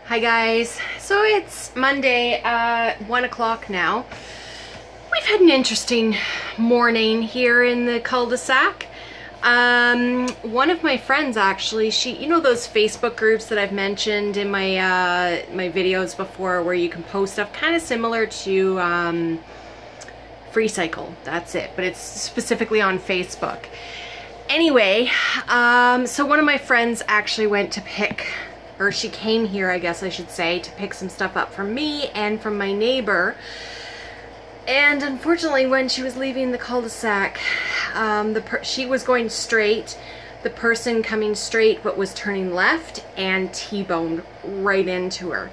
Hi guys, so it's Monday, 1 o'clock now. We've had an interesting morning here in the cul-de-sac. One of my friends actually, you know those Facebook groups that I've mentioned in my my videos before where you can post stuff kind of similar to Free Cycle, that's it, but it's specifically on Facebook. Anyway, so one of my friends actually went to pick, or she came here, I guess I should say, to pick some stuff up from me and from my neighbor. And unfortunately, when she was leaving the cul-de-sac, she was going straight, the person coming straight but was turning left and T-boned right into her.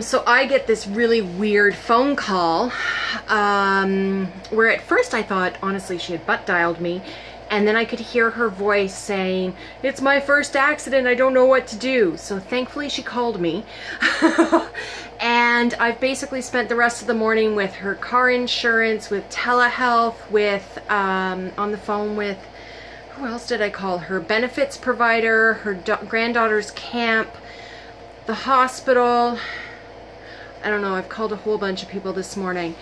So I get this really weird phone call where at first I thought, honestly, she had butt dialed me. And then I could hear her voice saying, "It's my first accident, I don't know what to do." So thankfully she called me. And I've basically spent the rest of the morning with her car insurance, with telehealth, with, on the phone with, who else did I call? Her benefits provider, her granddaughter's camp, the hospital. I don't know, I've called a whole bunch of people this morning.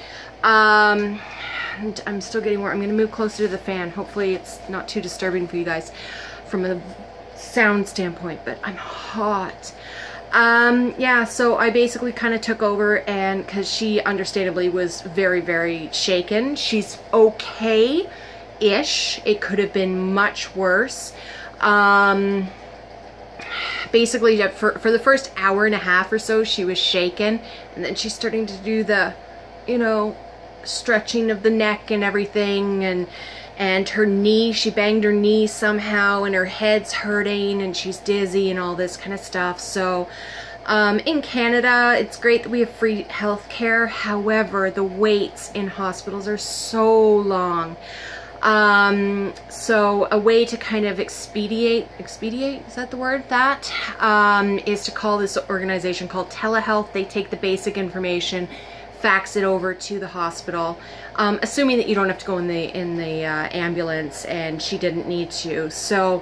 And I'm still getting warm. I'm going to move closer to the fan. Hopefully it's not too disturbing for you guys from a sound standpoint, but I'm hot. Yeah, so I basically kind of took over, and because she understandably was very, very shaken. She's okay-ish. It could have been much worse. Basically, for the first hour and a half or so, she was shaken, and then she's starting to do the, you know, stretching of the neck and everything, and her knee, she banged her knee somehow, and her head's hurting, and she's dizzy and all this kind of stuff. So in Canada, it's great that we have free health care. However, the waits in hospitals are so long. So a way to kind of expedite, is that the word? That is to call this organization called telehealth. They take the basic information, fax it over to the hospital, assuming that you don't have to go in the ambulance, and she didn't need to. So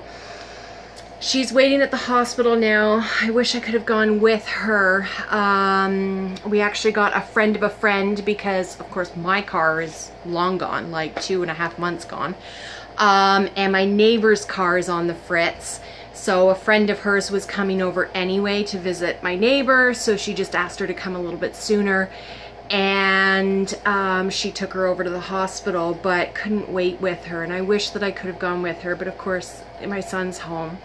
she's waiting at the hospital now. I wish I could have gone with her. We actually got a friend of a friend because, of course, my car is long gone, like 2.5 months gone. And my neighbor's car is on the fritz. So a friend of hers was coming over anyway to visit my neighbor, so she just asked her to come a little bit sooner. And she took her over to the hospital, but couldn't wait with her, and I wish that I could have gone with her, but of course my son's home.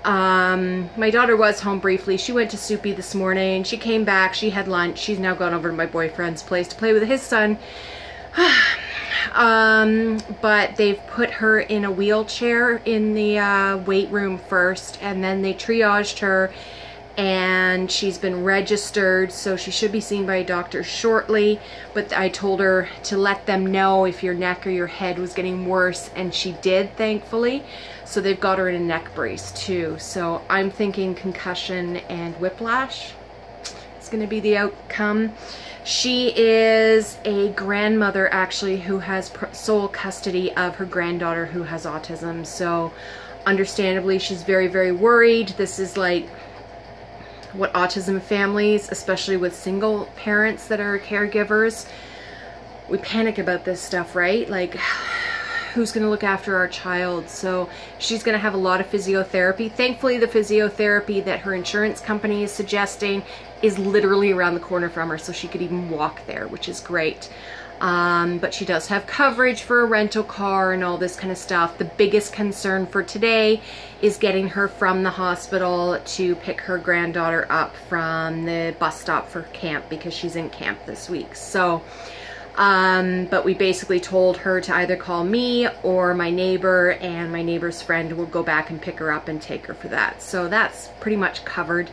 My daughter was home briefly. She went to Soupy this morning, she came back, she had lunch, she's now gone over to my boyfriend's place to play with his son. But they've put her in a wheelchair in the weight room first, and then they triaged her, and she's been registered, so she should be seen by a doctor shortly. But I told her to let them know if your neck or your head was getting worse, and she did, thankfully. So they've got her in a neck brace too. So I'm thinking concussion and whiplash is going to be the outcome. She is a grandmother, actually, who has sole custody of her granddaughter who has autism. So understandably, she's very, very worried. This is like what autism families, especially with single parents that are caregivers, we panic about this stuff, right? Like, who's going to look after our child? So she's going to have a lot of physiotherapy. Thankfully, the physiotherapy that her insurance company is suggesting is literally around the corner from her, so she could even walk there, which is great. But she does have coverage for a rental car and all this kind of stuff. The biggest concern for today is getting her from the hospital to pick her granddaughter up from the bus stop for camp, because she's in camp this week. So, but we basically told her to either call me or my neighbor, and my neighbor's friend will go back and pick her up and take her for that. So that's pretty much covered.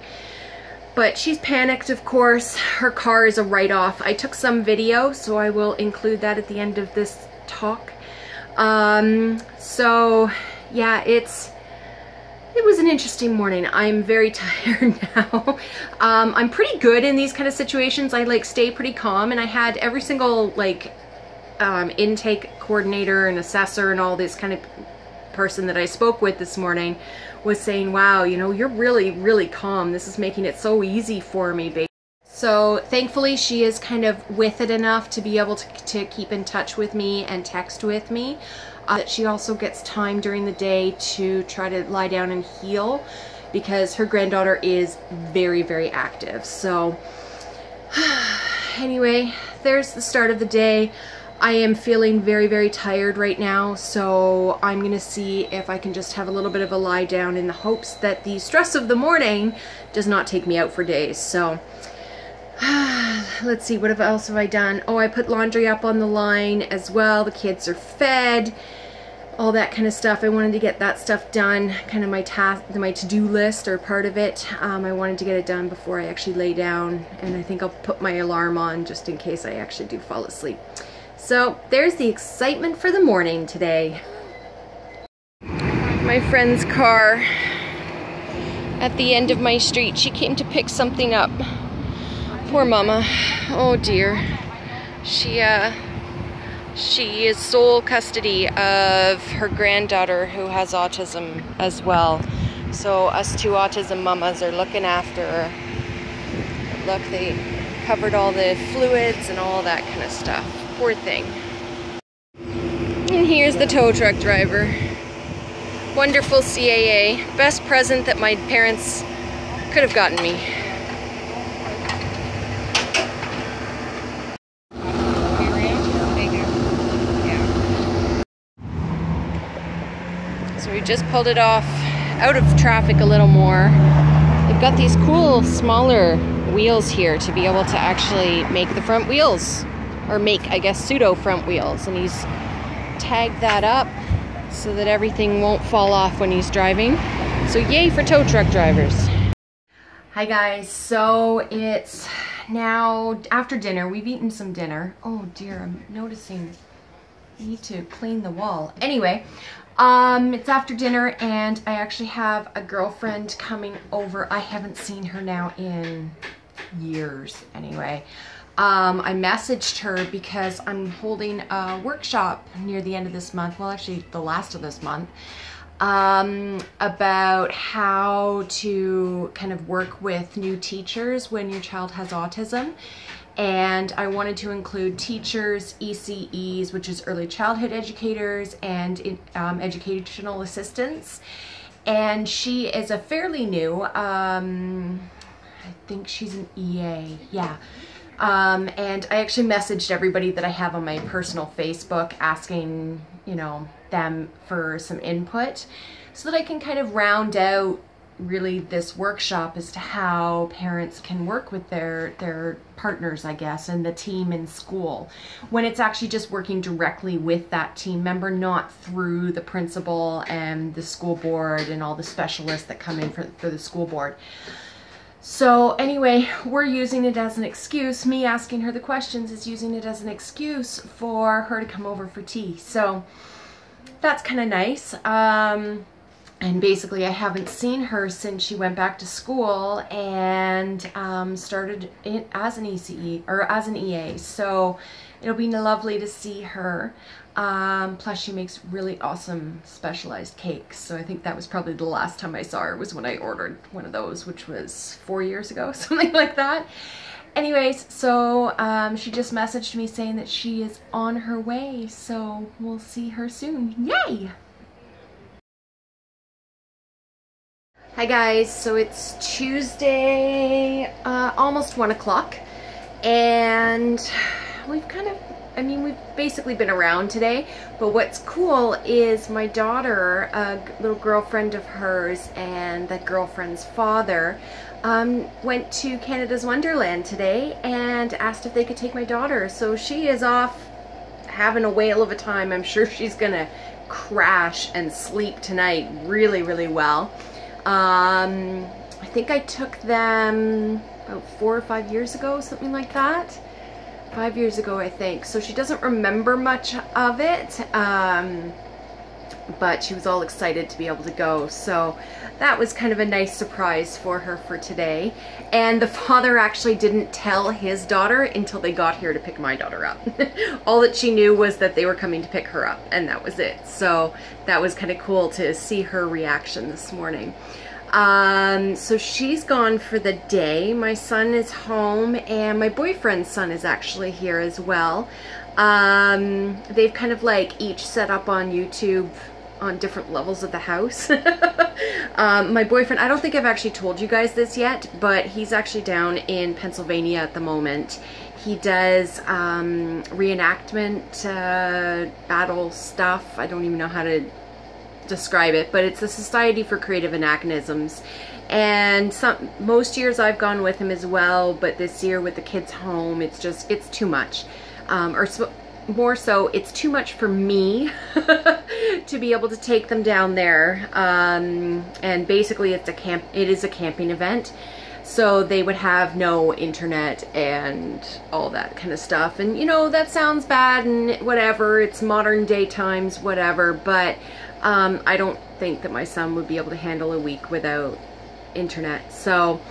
But she's panicked, of course. Her car is a write-off. I took some video, so I will include that at the end of this talk. So yeah, it was an interesting morning. I'm very tired now. I'm pretty good in these kind of situations. I like stay pretty calm, and I had every single like intake coordinator and assessor and all this kind of person that I spoke with this morning was saying, wow, you know, you're really, really calm. This is making it so easy for me, baby. So thankfully she is kind of with it enough to be able to keep in touch with me and text with me. She also gets time during the day to try to lie down and heal because her granddaughter is very, very active. So anyway, there's the start of the day. I am feeling very, very tired right now, so I'm gonna see if I can just have a little bit of a lie down in the hopes that the stress of the morning does not take me out for days. So let's see, what else have I done? Oh, I put laundry up on the line as well. The kids are fed, all that kind of stuff. I wanted to get that stuff done, kind of my task, my to-do list or part of it. I wanted to get it done before I actually lay down, and I think I'll put my alarm on just in case I actually do fall asleep. So there's the excitement for the morning today. My friend's car at the end of my street. She came to pick something up. Poor mama. Oh dear. She is sole custody of her granddaughter who has autism as well. So us two autism mamas are looking after her. Look, they covered all the fluids and all that kind of stuff. Poor thing. And here's the tow truck driver. Wonderful CAA. Best present that my parents could have gotten me. So we just pulled it off out of traffic a little more. They've got these cool smaller wheels here to be able to actually make the front wheels, or make, I guess, pseudo front wheels. And he's tagged that up so that everything won't fall off when he's driving. So yay for tow truck drivers. Hi guys, so it's now after dinner. We've eaten some dinner. Oh dear, I'm noticing I need to clean the wall. Anyway, it's after dinner and I actually have a girlfriend coming over. I haven't seen her now in years anyway. I messaged her because I'm holding a workshop near the end of this month, well actually the last of this month, about how to kind of work with new teachers when your child has autism. And I wanted to include teachers, ECEs, which is early childhood educators, and educational assistants. And she is a fairly new, I think she's an EA, yeah. And I actually messaged everybody that I have on my personal Facebook asking, you know, them for some input so that I can kind of round out really this workshop as to how parents can work with their partners, I guess, and the team in school when it's actually just working directly with that team member, not through the principal and the school board and all the specialists that come in for the school board. So anyway, we're using it as an excuse. Me asking her the questions is using it as an excuse for her to come over for tea. So that's kind of nice. And basically I haven't seen her since she went back to school and started as an ECE or as an EA. So it'll be lovely to see her. Plus she makes really awesome specialized cakes. So I think that was probably the last time I saw her was when I ordered one of those, which was 4 years ago, something like that. Anyways, so she just messaged me saying that she is on her way. So we'll see her soon. Yay! Hi guys, so it's Tuesday, almost 1 o'clock, and we've kind of, I mean, we've basically been around today, but what's cool is my daughter, a little girlfriend of hers, and that girlfriend's father went to Canada's Wonderland today and asked if they could take my daughter. So she is off having a whale of a time. I'm sure she's gonna crash and sleep tonight really, really well. I think I took them about 4 or 5 years ago, something like that. 5 years ago, I think. So she doesn't remember much of it. but she was all excited to be able to go. So that was kind of a nice surprise for her for today. And the father actually didn't tell his daughter until they got here to pick my daughter up. All that she knew was that they were coming to pick her up, and that was it. So that was kind of cool to see her reaction this morning. So she's gone for the day. My son is home, and my boyfriend's son is actually here as well. They've kind of like each set up on YouTube on different levels of the house. My boyfriend, I don't think I've actually told you guys this yet, but he's actually down in Pennsylvania at the moment. He does reenactment battle stuff. I don't even know how to describe it, but it's a Society for Creative Anachronisms. And most years I've gone with him as well, but this year with the kids home, it's too much. More so, it's too much for me to be able to take them down there. And basically it is a camping event. So they would have no internet and all that kind of stuff. And you know, that sounds bad and whatever, it's modern day times, whatever, but I don't think that my son would be able to handle a week without internet. So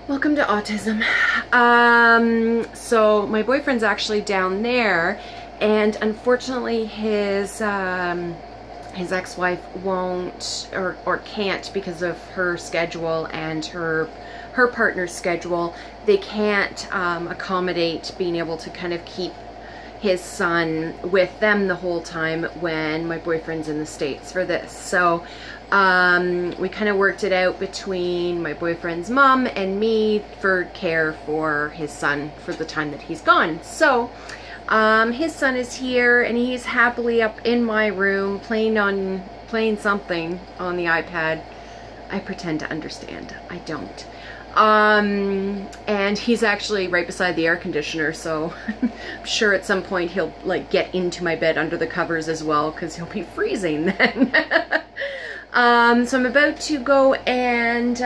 welcome to autism. So my boyfriend's actually down there, and unfortunately his ex-wife won't or can't, because of her schedule and her partner's schedule. They can't accommodate being able to kind of keep his son with them the whole time when my boyfriend's in the States for this. So we kind of worked it out between my boyfriend's mom and me for care for his son for the time that he's gone. So his son is here, and he's happily up in my room playing something on the iPad. I pretend to understand. I don't. And he's actually right beside the air conditioner, so I'm sure at some point he'll like get into my bed under the covers as well, because he'll be freezing then. So I'm about to go and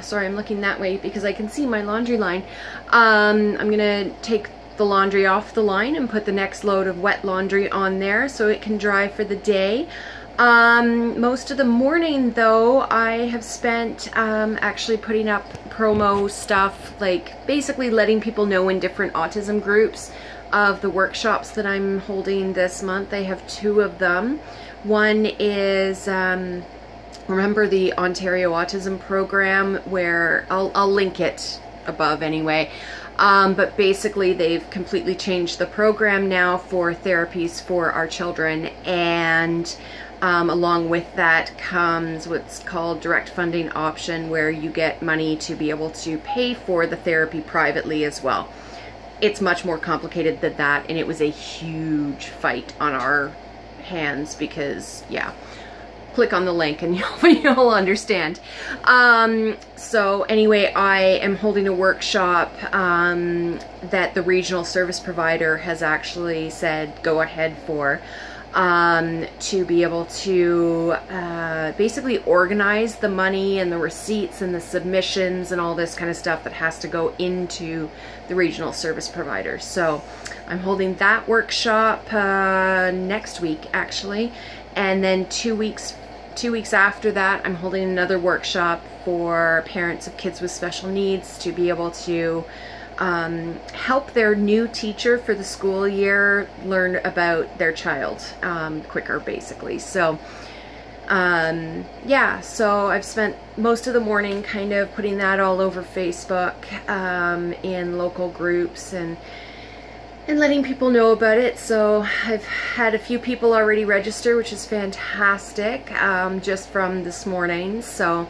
sorry, I'm looking that way because I can see my laundry line. I'm gonna take the laundry off the line and put the next load of wet laundry on there so it can dry for the day. Most of the morning though I have spent actually putting up promo stuff, like basically letting people know in different autism groups of the workshops that I'm holding this month. I have 2 of them. One is remember the Ontario Autism Program, where I'll link it above anyway. But basically they've completely changed the program now for therapies for our children, and along with that comes what's called direct funding option, where you get money to be able to pay for the therapy privately as well. It's much more complicated than that, and it was a huge fight on our hands because, yeah, click on the link and you'll understand. So anyway, I am holding a workshop that the regional service provider has actually said go ahead for, to be able to basically organize the money and the receipts and the submissions and all this kind of stuff that has to go into the regional service provider. So I'm holding that workshop next week actually, and then 2 weeks after that I'm holding another workshop for parents of kids with special needs to be able to help their new teacher for the school year learn about their child quicker, basically. So yeah, so I've spent most of the morning kind of putting that all over Facebook in local groups and letting people know about it. So I've had a few people already register, which is fantastic, just from this morning. So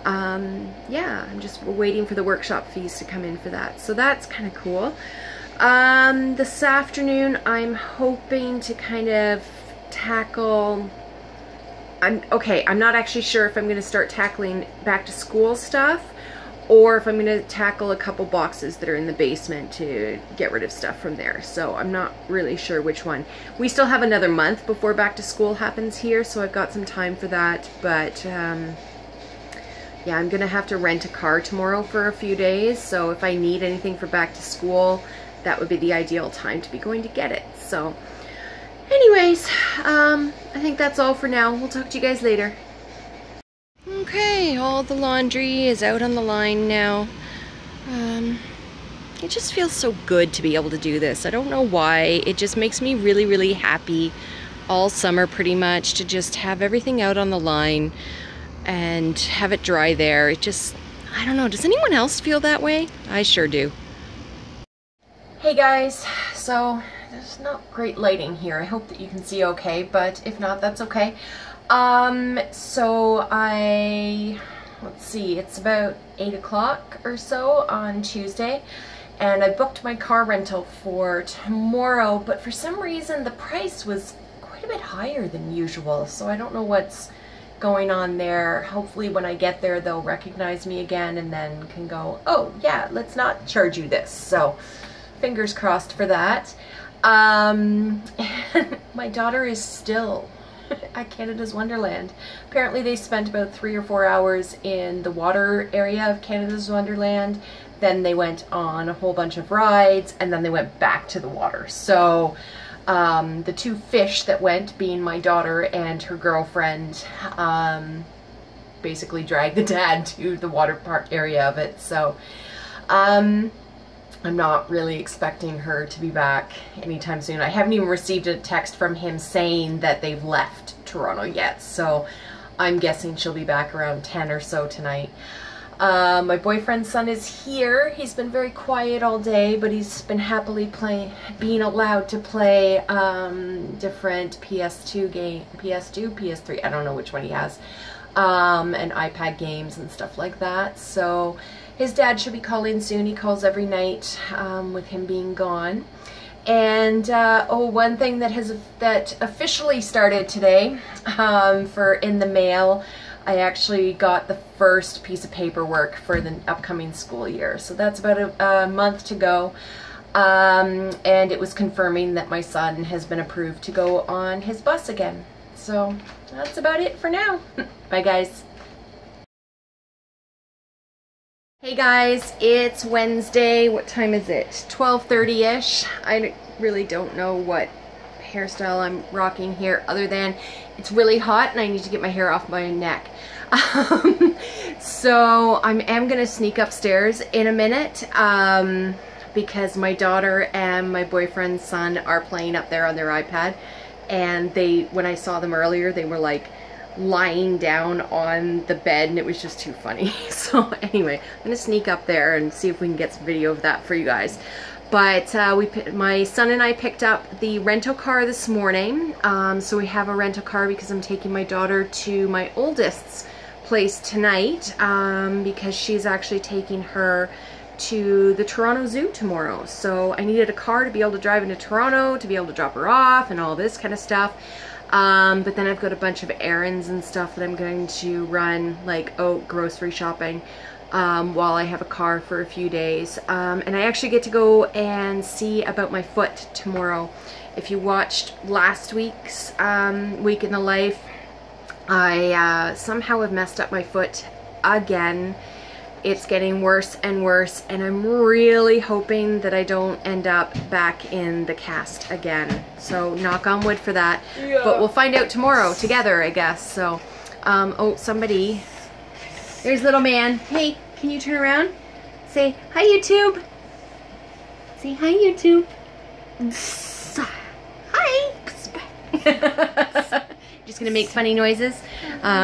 yeah, I'm just waiting for the workshop fees to come in for that. So that's kind of cool. This afternoon I'm hoping to kind of tackle, I'm not actually sure if I'm going to start tackling back to school stuff, or if I'm going to tackle a couple boxes that are in the basement to get rid of stuff from there. So I'm not really sure which one. We still have another month before back to school happens here, so I've got some time for that. But yeah, I'm going to have to rent a car tomorrow for a few days, so if I need anything for back to school, that would be the ideal time to be going to get it. So anyways, I think that's all for now. We'll talk to you guys later. Okay, all the laundry is out on the line now. It just feels so good to be able to do this. I don't know why. It just makes me really, really happy all summer pretty much to just have everything out on the line and have it dry there. It just, I don't know, does anyone else feel that way? I sure do. Hey guys, so there's not great lighting here. I hope that you can see okay, but if not, that's okay. So let's see, it's about 8 o'clock or so on Tuesday, and I booked my car rental for tomorrow, but for some reason the price was quite a bit higher than usual, so I don't know what's going on there. Hopefully when I get there they'll recognize me again and then can go, oh yeah, let's not charge you this. So fingers crossed for that. My daughter is still at Canada's Wonderland. Apparently they spent about 3 or 4 hours in the water area of Canada's Wonderland, then they went on a whole bunch of rides, and then they went back to the water. So the 2 fish that went, being my daughter and her girlfriend, basically dragged the dad to the water park area of it. So I'm not really expecting her to be back anytime soon. I haven't even received a text from him saying that they've left Toronto yet, so I'm guessing she'll be back around 10 or so tonight. My boyfriend's son is here. He's been very quiet all day, but he's been happily being allowed to play different PS3, I don't know which one he has, and iPad games and stuff like that. So his dad should be calling soon. He calls every night with him being gone. And one thing that officially started today for in the mail, I actually got the first piece of paperwork for the upcoming school year. So that's about a month to go. And it was confirming that my son has been approved to go on his bus again. So that's about it for now. Bye guys. Hey guys, it's Wednesday. What time is it? 12:30-ish. I really don't know what hairstyle I'm rocking here other than it's really hot and I need to get my hair off my neck. So I am gonna sneak upstairs in a minute because my daughter and my boyfriend's son are playing up there on their iPad, and when I saw them earlier, they were like lying down on the bed and it was just too funny. So anyway, I'm gonna sneak up there and see if we can get some video of that for you guys. But my son and I picked up the rental car this morning. So we have a rental car because I'm taking my daughter to my oldest's place tonight because she's actually taking her to the Toronto Zoo tomorrow. So I needed a car to be able to drive into Toronto, to be able to drop her off and all this kind of stuff. But then I've got a bunch of errands and stuff that I'm going to run, like grocery shopping, while I have a car for a few days. And I actually get to go and see about my foot tomorrow. If you watched last week's Week in the Life, I somehow have messed up my foot again. It's getting worse and worse, and I'm really hoping that I don't end up back in the cast again. So knock on wood for that. Yeah. But we'll find out tomorrow together, I guess. So, oh, somebody. There's little man. Hey, can you turn around? Say, hi, YouTube. Say, hi, YouTube. Hi. Just gonna make funny noises.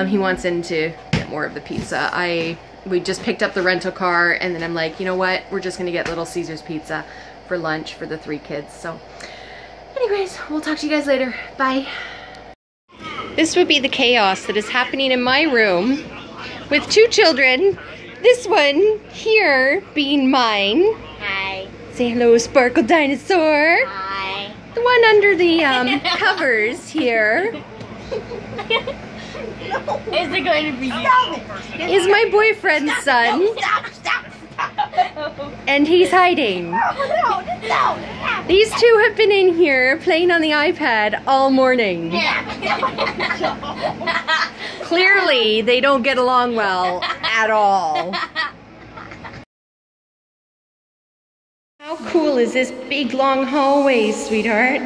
He wants in to get more of the pizza. We just picked up the rental car, and then I'm like, you know what? We're just gonna get Little Caesars pizza for lunch for the 3 kids. So anyways, we'll talk to you guys later. Bye. This would be the chaos that is happening in my room with 2 children. This one here being mine. Hi. Say hello, Sparkle Dinosaur. Hi. The one under the covers here. Is it going to be you? Is my boyfriend's son. Stop. And he's hiding. No. These 2 have been in here playing on the iPad all morning. Clearly, they don't get along well at all. How cool is this big long hallway, sweetheart?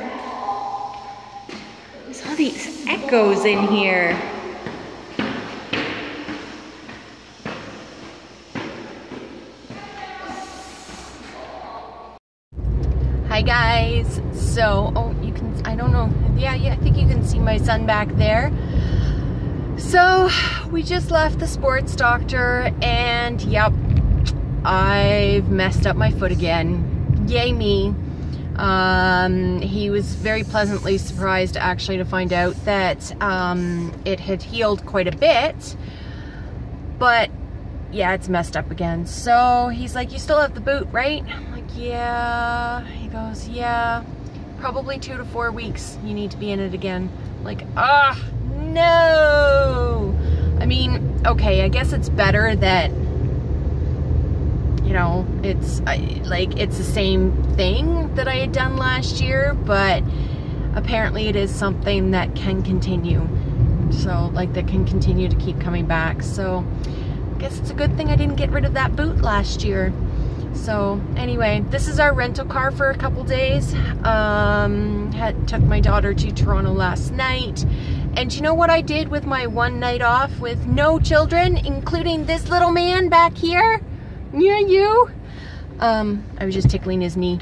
This All these echoes in here. Hi guys. So, oh, you can, I don't know. Yeah, I think you can see my son back there. So, we just left the sports doctor and yep, I've messed up my foot again. Yay me. He was very pleasantly surprised actually to find out that it had healed quite a bit, but yeah, it's messed up again. So he's like, you still have the boot, right? I'm like, yeah. He goes, yeah, probably 2 to 4 weeks you need to be in it again. I'm like, ah, no. I mean, okay, I guess it's better that, you know, it's like it's the same thing that I had done last year, but apparently it is something that can continue. So like that can continue to keep coming back. So I guess it's a good thing I didn't get rid of that boot last year. So anyway, this is our rental car for a couple days. Took my daughter to Toronto last night. And you know what I did with my one night off with no children, including this little man back here? Yeah, you. I was just tickling his knee.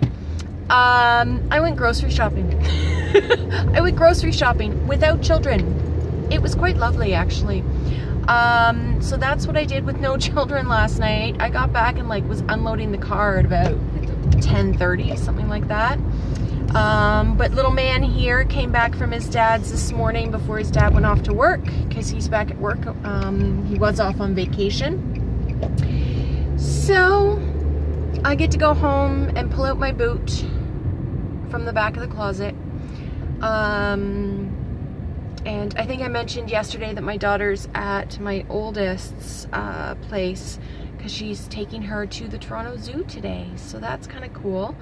I went grocery shopping. I went grocery shopping without children. It was quite lovely, actually. So that's what I did with no children last night. I got back and like was unloading the car at about 10:30, something like that. But little man here came back from his dad's this morning before his dad went off to work, because he's back at work. He was off on vacation. So I get to go home and pull out my boot from the back of the closet. And I think I mentioned yesterday that my daughter's at my oldest's place because she's taking her to the Toronto Zoo today. So that's kind of cool.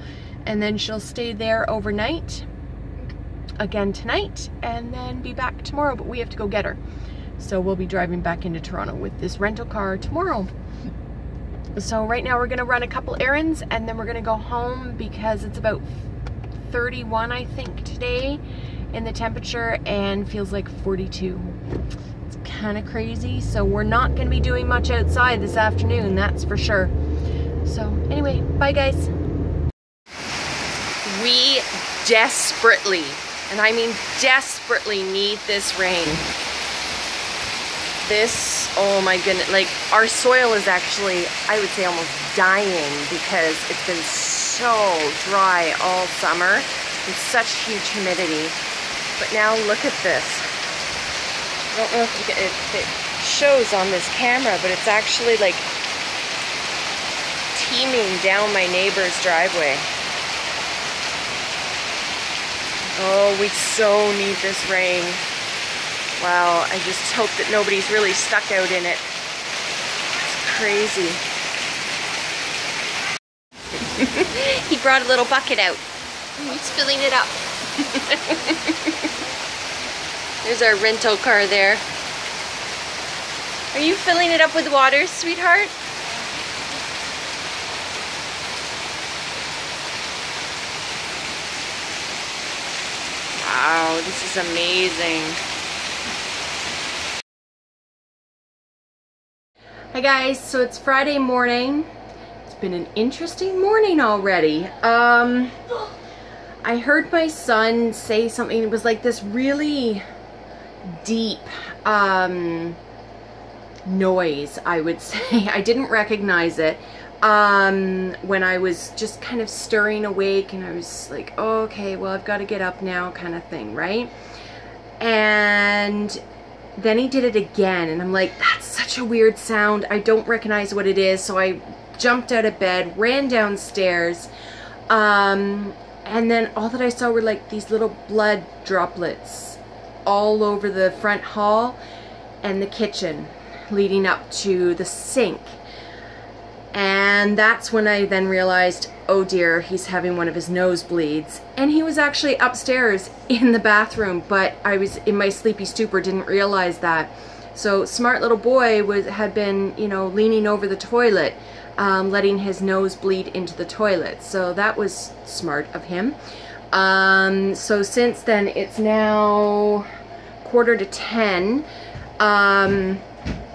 And then she'll stay there overnight again tonight and then be back tomorrow, but we have to go get her. So we'll be driving back into Toronto with this rental car tomorrow. So right now we're gonna run a couple errands and then we're gonna go home because it's about 31, I think, today in the temperature and feels like 42. It's kind of crazy. So we're not gonna be doing much outside this afternoon, that's for sure. So anyway, bye guys. We desperately, and I mean desperately, need this rain. This, oh my goodness, like our soil is actually, I would say, almost dying because it's been so dry all summer with such huge humidity. But now look at this. I don't know if you can, it shows on this camera, but it's actually like teeming down my neighbor's driveway. Oh, we so need this rain. Wow, I just hope that nobody's really stuck out in it. It's crazy. He brought a little bucket out. He's filling it up. There's our rental car there. Are you filling it up with water, sweetheart? Wow, this is amazing. Hi guys, so it's Friday morning. It's been an interesting morning already. I heard my son say something. It was like this really deep noise, I would say. I didn't recognize it when I was just kind of stirring awake, and I was like, oh, okay, well, I've got to get up now kind of thing, right? And then he did it again, and I'm like, that's such a weird sound. I don't recognize what it is. So I jumped out of bed, ran downstairs, and then all that I saw were like these little blood droplets all over the front hall and the kitchen leading up to the sink. And that's when I then realized, oh dear, he's having one of his nosebleeds. And he was actually upstairs in the bathroom, but I was in my sleepy stupor, didn't realize that. So smart little boy had been, you know, leaning over the toilet, letting his nose bleed into the toilet. So that was smart of him. So since then, it's now 9:45.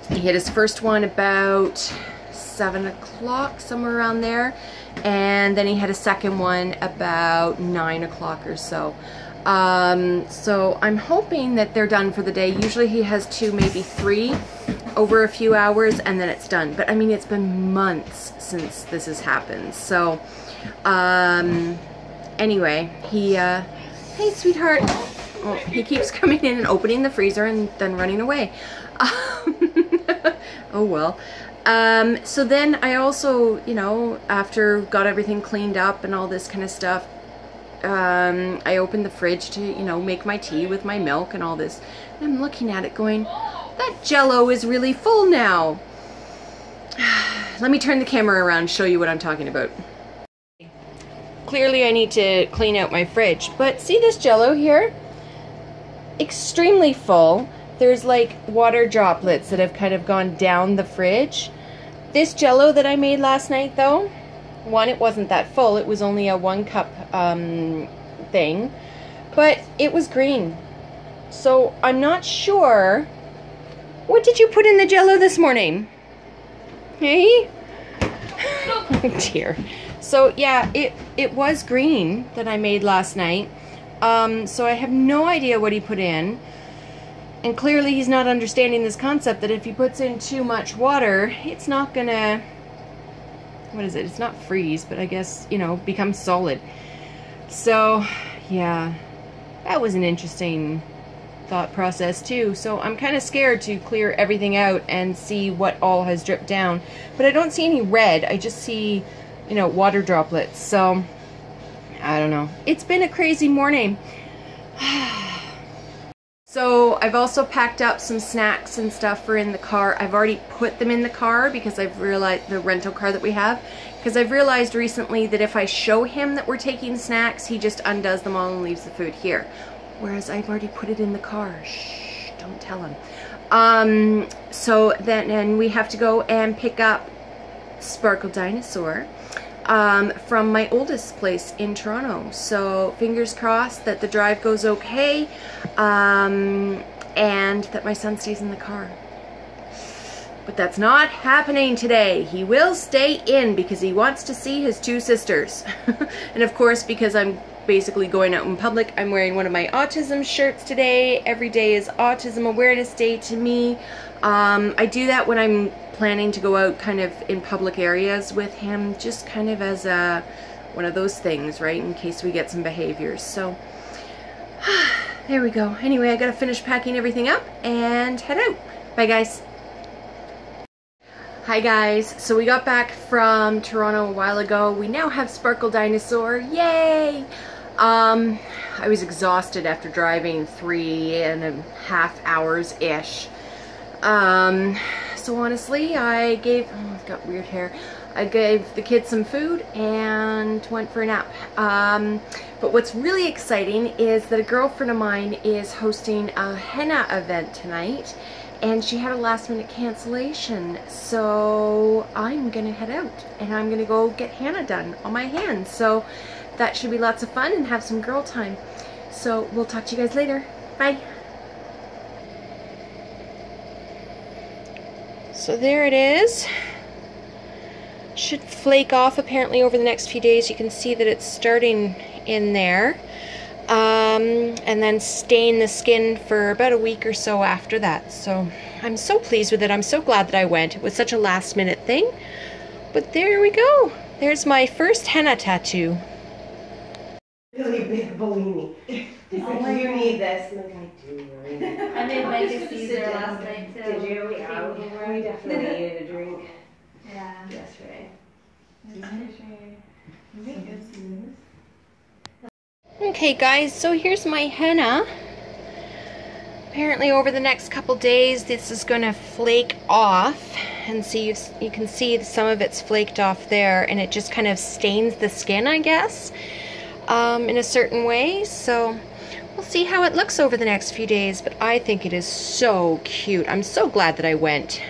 He had his first one about 7 o'clock, somewhere around there. And then he had a second one about 9 o'clock or so. So I'm hoping that they're done for the day. Usually he has 2, maybe 3 over a few hours, and then it's done. But I mean, it's been months since this has happened. So, anyway, hey sweetheart. Oh, he keeps coming in and opening the freezer and then running away. Oh well. So then I also, you know, after got everything cleaned up and all this kind of stuff, I opened the fridge to, you know, make my tea with my milk and all this. And I'm looking at it going, that Jell-O is really full now. Let me turn the camera around and show you what I'm talking about. Clearly I need to clean out my fridge, but see this Jell-O here? Extremely full. There's like water droplets that have kind of gone down the fridge. This Jell-O that I made last night though, one, it wasn't that full. It was only a 1 cup thing, but it was green. So I'm not sure. What did you put in the Jell-O this morning? Hey? Oh dear. So yeah, it was green that I made last night. So I have no idea what he put in. And clearly he's not understanding this concept that if he puts in too much water, it's not gonna, what is it? It's not freeze, but I guess, you know, become solid. So, yeah, that was an interesting thought process too. So I'm kind of scared to clear everything out and see what all has dripped down. But I don't see any red. I just see, you know, water droplets. So, I don't know. It's been a crazy morning. So I've also packed up some snacks and stuff for in the car. I've already put them in the car because I've realized, the rental car that we have, because I've realized recently that if I show him that we're taking snacks, he just undoes them all and leaves the food here. Whereas I've already put it in the car. Shh, don't tell him. So then we have to go and pick up Sparkle Dinosaur from my oldest place in Toronto. So fingers crossed that the drive goes okay, and that my son stays in the car. But that's not happening today. He will stay in because he wants to see his 2 sisters. And of course, because I'm basically going out in public, I'm wearing one of my autism shirts today. Every day is Autism Awareness Day to me. I do that when I'm planning to go out kind of in public areas with him, just kind of as a one of those things, right, in case we get some behaviors. So there we go. Anyway, I gotta finish packing everything up and head out. Bye guys. Hi guys, so we got back from Toronto a while ago. We now have Sparkle Dinosaur, yay! I was exhausted after driving 3.5 hours-ish. So honestly, I gave, oh, I've got weird hair. I gave the kids some food and went for a nap. But what's really exciting is that a girlfriend of mine is hosting a henna event tonight, and she had a last minute cancellation. So I'm gonna head out and I'm gonna go get henna done on my hands. So that should be lots of fun and have some girl time. So we'll talk to you guys later. Bye. So there it is. Should flake off apparently over the next few days. You can see that it's starting in there. And then stain the skin for about a week or so after that. So I'm so pleased with it. I'm so glad that I went. It was such a last minute thing. But there we go. There's my first henna tattoo. Really big Bellini. Like, you need this. And I'm like, I do, right? I made Mike Caesar last night too. Did you? Yeah. We definitely needed a drink. Yeah. Yesterday. Okay guys, so here's my henna. Apparently over the next couple days this is going to flake off, and see you can see some of it's flaked off there, and it just kind of stains the skin, I guess, in a certain way. So we'll see how it looks over the next few days, but I think it is so cute. I'm so glad that I went.